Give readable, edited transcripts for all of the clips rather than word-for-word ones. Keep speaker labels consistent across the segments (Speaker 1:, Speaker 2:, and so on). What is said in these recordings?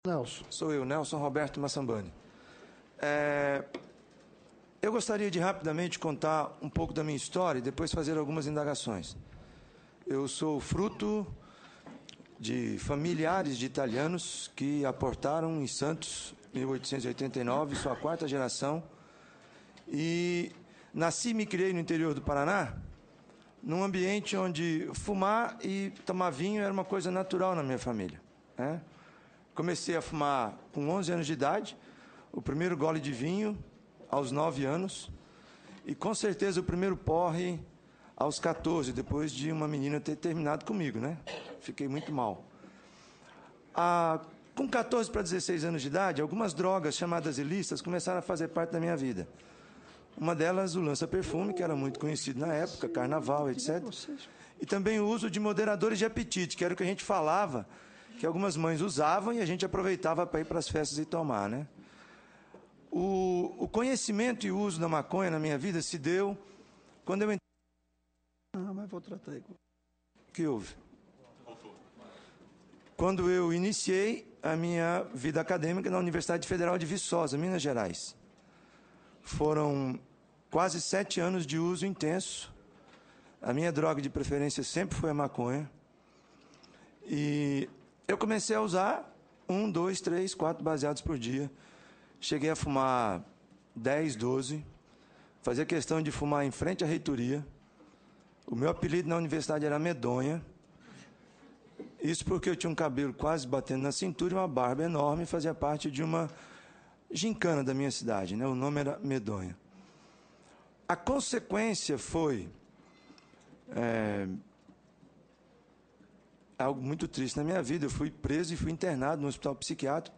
Speaker 1: Nelson.
Speaker 2: Sou eu, Nelson Roberto Massambani. Eu gostaria de rapidamente contar um pouco da minha história e depois fazer algumas indagações. Eu sou fruto de familiares de italianos que aportaram em Santos, em 1889, sou a quarta geração, e nasci e me criei no interior do Paraná, num ambiente onde fumar e tomar vinho era uma coisa natural na minha família, né? Comecei a fumar com 11 anos de idade, o primeiro gole de vinho aos 9 anos, e com certeza o primeiro porre aos 14, depois de uma menina ter terminado comigo, né? Fiquei muito mal. Com 14 para 16 anos de idade, algumas drogas chamadas ilícitas começaram a fazer parte da minha vida. Uma delas, o lança-perfume, que era muito conhecido na época, carnaval, etc. E também o uso de moderadores de apetite, que era o que a gente falava, que algumas mães usavam e a gente aproveitava para ir para as festas e tomar, né? O conhecimento e o uso da maconha na minha vida se deu quando eu entrei...
Speaker 1: Mas vou tratar aí.
Speaker 2: O que houve? Quando eu iniciei a minha vida acadêmica na Universidade Federal de Viçosa, Minas Gerais. Foram quase 7 anos de uso intenso. A minha droga de preferência sempre foi a maconha. E eu comecei a usar 1, 2, 3, 4 baseados por dia. Cheguei a fumar 10, 12. Fazia questão de fumar em frente à reitoria. O meu apelido na universidade era Medonha. Isso porque eu tinha um cabelo quase batendo na cintura e uma barba enorme e fazia parte de uma gincana da minha cidade, né? O nome era Medonha. A consequência foi algo muito triste na minha vida. Eu fui preso e fui internado no hospital psiquiátrico,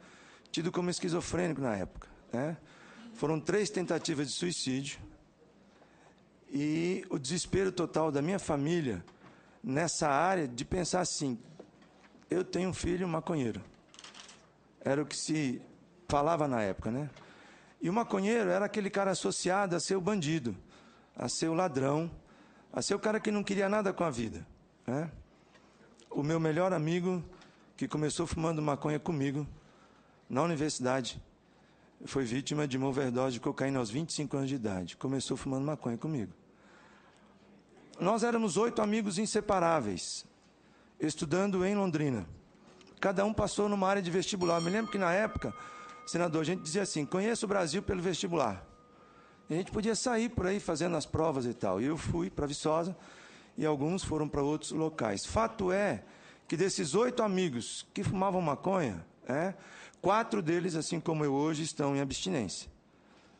Speaker 2: tido como esquizofrênico na época, né? Foram 3 tentativas de suicídio e o desespero total da minha família nessa área de pensar assim: eu tenho um filho maconheiro. Era o que se falava na época, né? E o maconheiro era aquele cara associado a ser o bandido, a ser o ladrão, a ser o cara que não queria nada com a vida, né? O meu melhor amigo, que começou fumando maconha comigo na universidade, foi vítima de uma overdose de cocaína aos 25 anos de idade. Começou fumando maconha comigo. Nós éramos 8 amigos inseparáveis, estudando em Londrina. Cada um passou numa área de vestibular. Eu me lembro que, na época, senador, a gente dizia assim: conheça o Brasil pelo vestibular. E a gente podia sair por aí fazendo as provas e tal. E eu fui para Viçosa e alguns foram para outros locais. Fato é que desses 8 amigos que fumavam maconha, 4 deles, assim como eu hoje, estão em abstinência,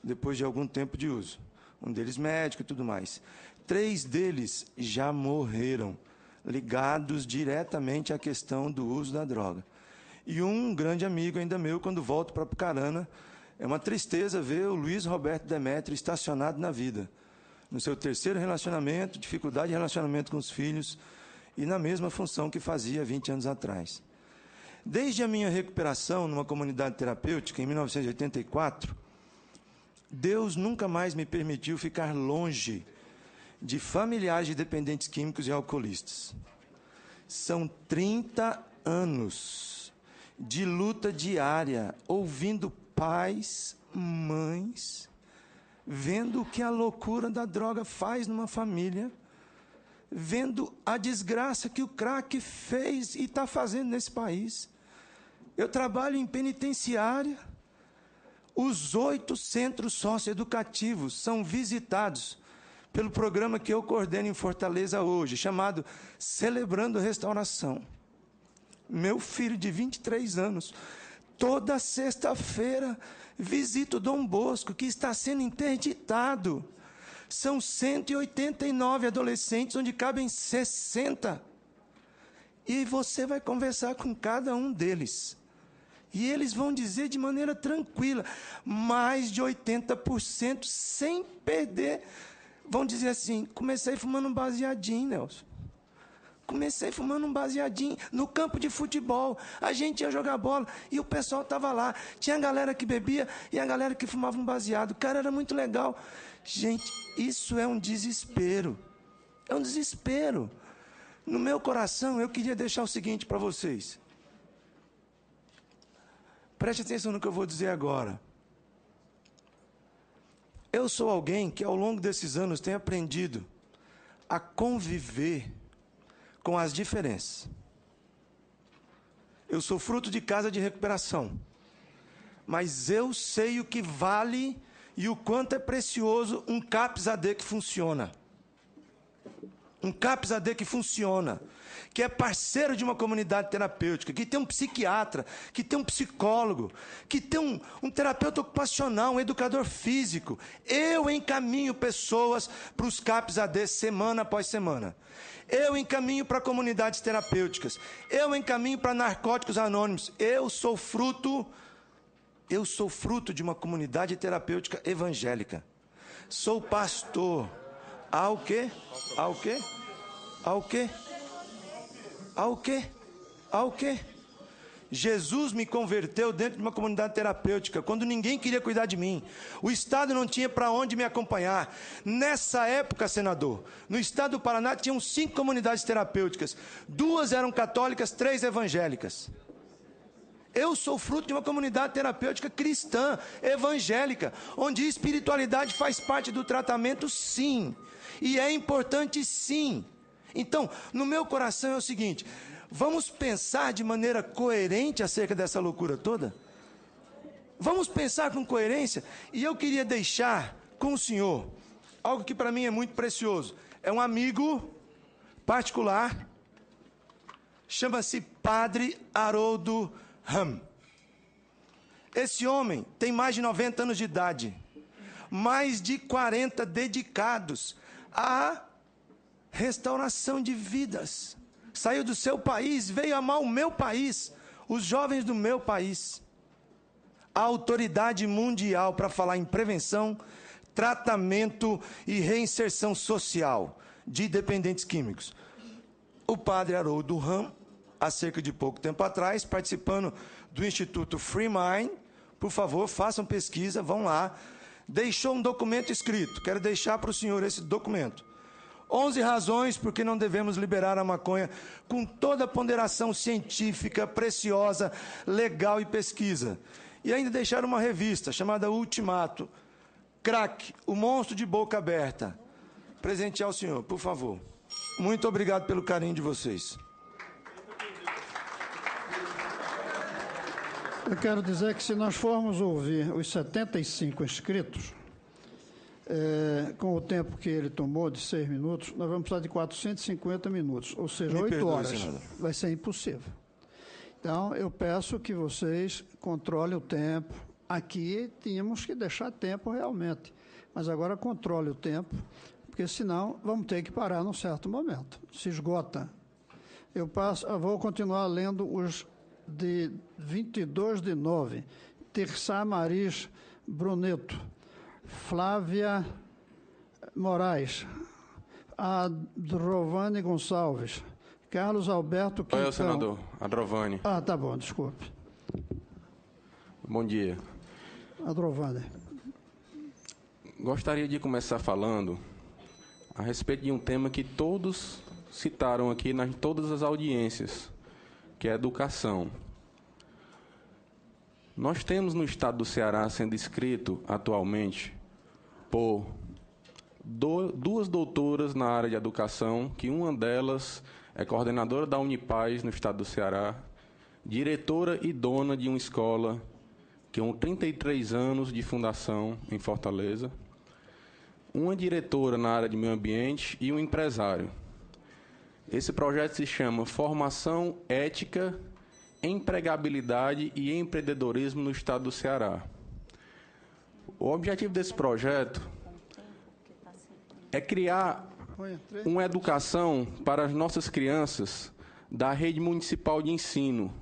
Speaker 2: depois de algum tempo de uso. Um deles médico e tudo mais. 3 deles já morreram, ligados diretamente à questão do uso da droga. E um grande amigo ainda meu, quando volto para Apucarana, é uma tristeza ver o Luiz Roberto Demétrio estacionado na vida, no seu 3º relacionamento, dificuldade de relacionamento com os filhos, e na mesma função que fazia 20 anos atrás. Desde a minha recuperação numa comunidade terapêutica, em 1984, Deus nunca mais me permitiu ficar longe de familiares de dependentes químicos e alcoolistas. São 30 anos de luta diária, ouvindo pais, mães, vendo o que a loucura da droga faz numa família, vendo a desgraça que o crack fez e está fazendo nesse país. Eu trabalho em penitenciária. Os 8 centros socioeducativos são visitados pelo programa que eu coordeno em Fortaleza hoje, chamado Celebrando Restauração. Meu filho de 23 anos, toda sexta-feira, visita o Dom Bosco, que está sendo interditado. São 189 adolescentes, onde cabem 60. E você vai conversar com cada um deles. E eles vão dizer de maneira tranquila, mais de 80%, sem perder, vão dizer assim: comecei fumando um baseadinho, Nelson. Comecei fumando um baseadinho no campo de futebol. A gente ia jogar bola e o pessoal estava lá. Tinha a galera que bebia e a galera que fumava um baseado. Cara, era muito legal. Gente, isso é um desespero. É um desespero. No meu coração, eu queria deixar o seguinte para vocês. Preste atenção no que eu vou dizer agora. Eu sou alguém que, ao longo desses anos, tem aprendido a conviver com as diferenças. Eu sou fruto de casa de recuperação, mas eu sei o que vale e o quanto é precioso um CAPS AD que funciona. Um CAPS AD que funciona, que é parceiro de uma comunidade terapêutica, que tem um psiquiatra, que tem um psicólogo, que tem um terapeuta ocupacional, um educador físico. Eu encaminho pessoas para os CAPS AD semana após semana. Eu encaminho para comunidades terapêuticas. Eu encaminho para Narcóticos Anônimos. Eu sou fruto de uma comunidade terapêutica evangélica. Sou pastor. Ao quê? Ao quê? Ao quê? Ao quê? Ao quê? Jesus me converteu dentro de uma comunidade terapêutica, quando ninguém queria cuidar de mim. O Estado não tinha para onde me acompanhar. Nessa época, senador, no Estado do Paraná tinham 5 comunidades terapêuticas. 2 eram católicas, 3 evangélicas. Eu sou fruto de uma comunidade terapêutica cristã, evangélica, onde espiritualidade faz parte do tratamento, sim. E é importante, sim. Então, no meu coração é o seguinte: vamos pensar de maneira coerente acerca dessa loucura toda? Vamos pensar com coerência? E eu queria deixar com o senhor algo que para mim é muito precioso. É um amigo particular, chama-se Padre Haroldo Ram. Esse homem tem mais de 90 anos de idade, mais de 40 dedicados à restauração de vidas. Saiu do seu país, veio amar o meu país, os jovens do meu país. A autoridade mundial para falar em prevenção, tratamento e reinserção social de dependentes químicos. O padre Haroldo Ram, há cerca de pouco tempo atrás, participando do Instituto Free Mind, por favor, façam pesquisa, vão lá, deixou um documento escrito. Quero deixar para o senhor esse documento. 11 razões por que não devemos liberar a maconha, com toda a ponderação científica, preciosa, legal e pesquisa. E ainda deixar uma revista chamada Ultimato, Crack, o monstro de boca aberta. Presentear ao senhor, por favor. Muito obrigado pelo carinho de vocês.
Speaker 1: Eu quero dizer que se nós formos ouvir os 75 inscritos, com o tempo que ele tomou, de 6 minutos, nós vamos precisar de 450 minutos, ou seja, 8 horas. Senador. Vai ser impossível. Então, eu peço que vocês controlem o tempo. Aqui tínhamos que deixar tempo realmente, mas agora controle o tempo, porque senão vamos ter que parar num certo momento. Se esgota. Eu vou continuar lendo os de 22/9. Terça Maris Bruneto, Flávia Moraes, Adrovane Gonçalves, Carlos Alberto Quintão.
Speaker 3: Oi, senador. Adrovane.
Speaker 1: Ah, tá bom, desculpe.
Speaker 3: Bom dia.
Speaker 1: Adrovane.
Speaker 3: Gostaria de começar falando a respeito de um tema que todos citaram aqui nas todas as audiências, que é a educação. Nós temos no estado do Ceará sendo inscrito atualmente por 2 doutoras na área de educação, que uma delas é coordenadora da Unipaz no estado do Ceará, diretora e dona de uma escola que tem 33 anos de fundação em Fortaleza, uma diretora na área de meio ambiente e um empresário. Esse projeto se chama Formação Ética, Empregabilidade e Empreendedorismo no estado do Ceará. O objetivo desse projeto é criar uma educação para as nossas crianças da rede municipal de ensino.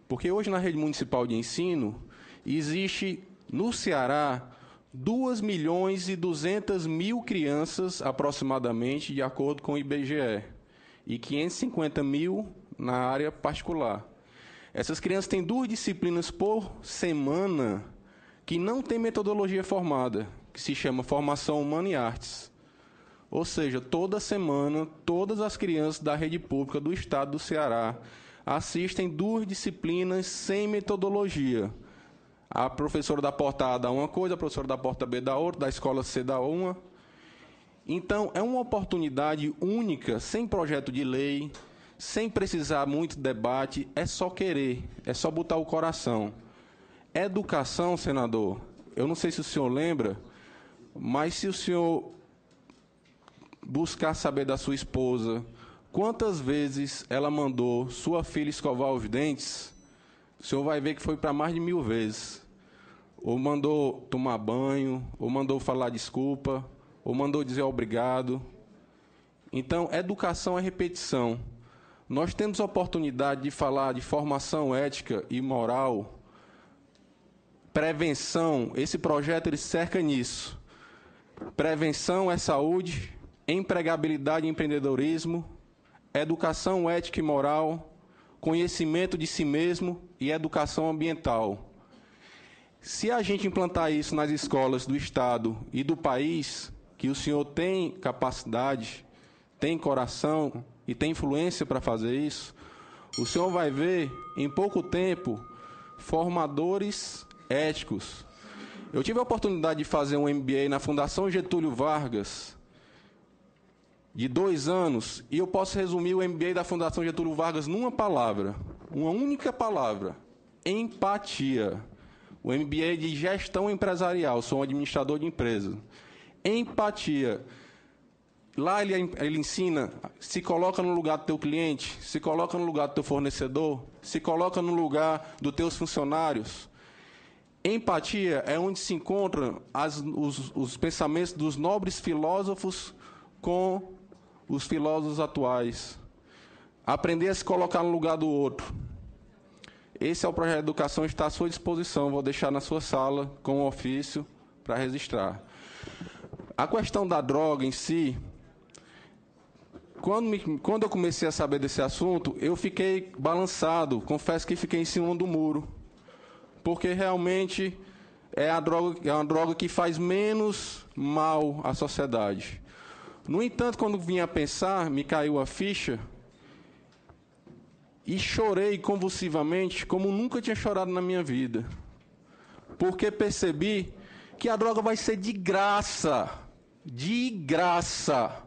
Speaker 3: Porque hoje na rede municipal de ensino existe no Ceará 2.200.000 crianças aproximadamente, de acordo com o IBGE, e 550.000 na área particular. Essas crianças têm 2 disciplinas por semana que não tem metodologia formada, que se chama Formação Humana e Artes. Ou seja, toda semana, todas as crianças da rede pública do estado do Ceará assistem 2 disciplinas sem metodologia. A professora da porta A dá uma coisa, a professora da porta B dá outra, da escola C dá uma. Então, é uma oportunidade única, sem projeto de lei, sem precisar muito debate, é só querer, é só botar o coração. Educação, senador, eu não sei se o senhor lembra, mas se o senhor buscar saber da sua esposa quantas vezes ela mandou sua filha escovar os dentes, o senhor vai ver que foi para mais de 1000 vezes. Ou mandou tomar banho, ou mandou falar desculpa, ou mandou dizer obrigado. Então, educação é repetição. Nós temos a oportunidade de falar de formação ética e moral, prevenção. Esse projeto ele cerca nisso. Prevenção é saúde, empregabilidade e empreendedorismo, educação ética e moral, conhecimento de si mesmo e educação ambiental. Se a gente implantar isso nas escolas do Estado e do país, que o senhor tem capacidade, tem coração e tem influência para fazer isso, o senhor vai ver, em pouco tempo, formadores éticos. Eu tive a oportunidade de fazer um MBA na Fundação Getúlio Vargas, de 2 anos, e eu posso resumir o MBA da Fundação Getúlio Vargas numa palavra, uma única palavra: empatia. O MBA de gestão empresarial, sou um administrador de empresa. Empatia. Lá ele ensina, se coloca no lugar do teu cliente, se coloca no lugar do teu fornecedor, se coloca no lugar dos teus funcionários. Empatia é onde se encontram os pensamentos dos nobres filósofos com os filósofos atuais. Aprender a se colocar no lugar do outro. Esse é o projeto de educação, está à sua disposição. Vou deixar na sua sala com um ofício para registrar. A questão da droga em si, quando eu comecei a saber desse assunto, eu fiquei balançado, confesso que fiquei em cima do muro, porque realmente é uma droga que faz menos mal à sociedade. No entanto, quando vim a pensar, me caiu a ficha, e chorei convulsivamente, como nunca tinha chorado na minha vida. Porque percebi que a droga vai ser de graça. De graça.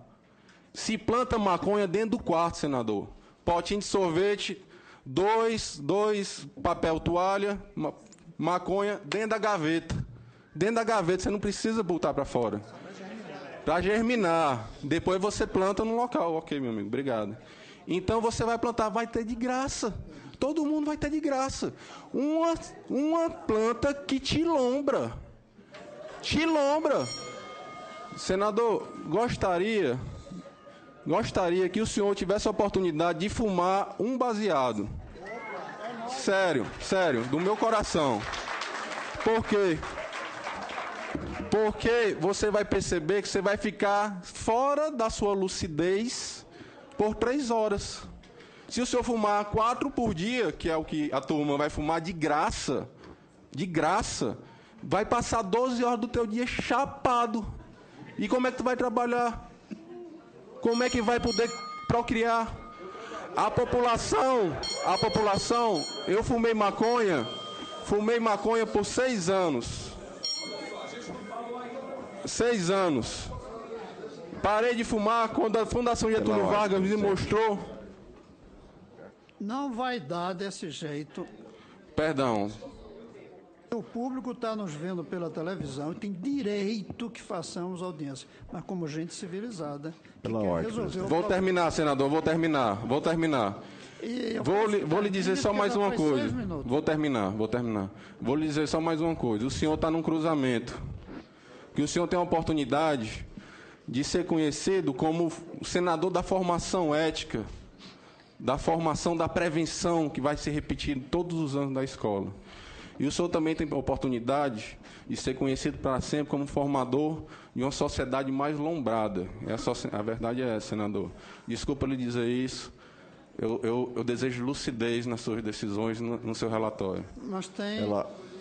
Speaker 3: Se planta maconha dentro do quarto, senador. Potinho de sorvete, dois papel toalha, maconha dentro da gaveta. Dentro da gaveta, você não precisa botar para fora. Para germinar. Depois você planta no local. Ok, meu amigo, obrigado. Então você vai plantar, vai ter de graça. Todo mundo vai ter de graça. Uma planta que te lombra. Te lombra. Senador, gostaria que o senhor tivesse a oportunidade de fumar um baseado. Sério, do meu coração. Por quê? Porque você vai perceber que você vai ficar fora da sua lucidez por 3 horas. Se o senhor fumar 4 por dia, que é o que a turma vai fumar de graça, vai passar 12 horas do teu dia chapado. E como é que tu vai trabalhar? Como é que vai poder procriar? A população, eu fumei maconha por 6 anos. 6 anos. Parei de fumar quando a Fundação Getúlio Vargas me mostrou.
Speaker 1: Não vai dar desse jeito.
Speaker 3: Perdão.
Speaker 1: O público está nos vendo pela televisão e tem direito que façamos audiência, mas como gente civilizada.
Speaker 4: Pela ordem.
Speaker 3: Vou terminar, senador, vou terminar. Vou lhe dizer só mais uma coisa. Vou terminar. Vou lhe dizer só mais uma coisa. O senhor está num cruzamento. Que o senhor tem a oportunidade de ser conhecido como o senador da formação ética, da formação da prevenção, que vai ser repetido todos os anos da escola. E o senhor também tem a oportunidade de ser conhecido para sempre como formador de uma sociedade mais lombrada. A verdade é essa, senador. Desculpa lhe dizer isso. Eu desejo lucidez nas suas decisões, no seu relatório.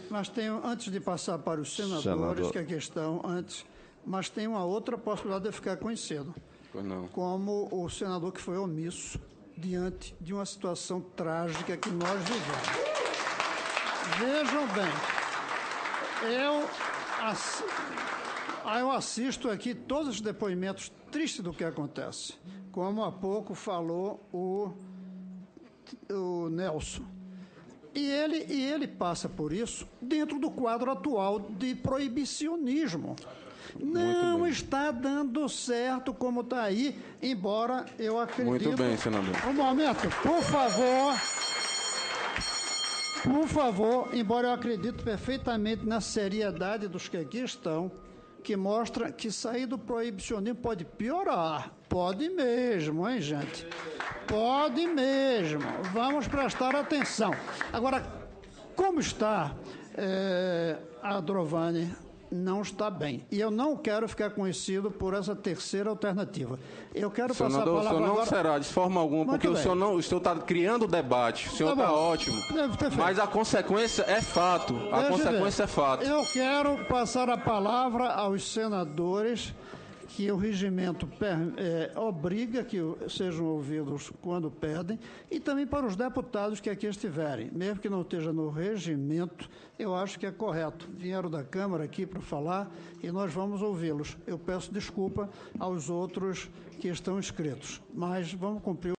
Speaker 1: Mas tem, antes de passar para os senadores, que é a questão antes... Mas tem uma outra possibilidade de ficar conhecido.
Speaker 3: Pois não.
Speaker 1: Como o senador que foi omisso diante de uma situação trágica que nós vivemos. Vejam bem, eu assisto aqui todos os depoimentos tristes do que acontece, como há pouco falou o Nelson. E ele passa por isso dentro do quadro atual de proibicionismo. Não está dando certo como está aí, embora eu acredite...
Speaker 3: Muito bem, senador.
Speaker 1: Um momento, por favor, embora eu acredite perfeitamente na seriedade dos que aqui estão, que mostra que sair do proibicionismo pode piorar. Pode mesmo, hein, gente? Pode mesmo. Vamos prestar atenção. Agora, como está, a Adrovani não está bem. E eu não quero ficar conhecido por essa terceira alternativa. Eu quero passar a palavra agora...
Speaker 3: O senhor não será, de forma alguma, porque o senhor está criando debate. O senhor está ótimo. Mas a consequência é fato. A consequência é fato.
Speaker 1: Eu quero passar a palavra aos senadores que o regimento obriga que sejam ouvidos quando pedem, e também para os deputados que aqui estiverem, mesmo que não esteja no regimento, eu acho que é correto. Vieram da Câmara aqui para falar e nós vamos ouvi-los. Eu peço desculpa aos outros que estão inscritos, mas vamos cumprir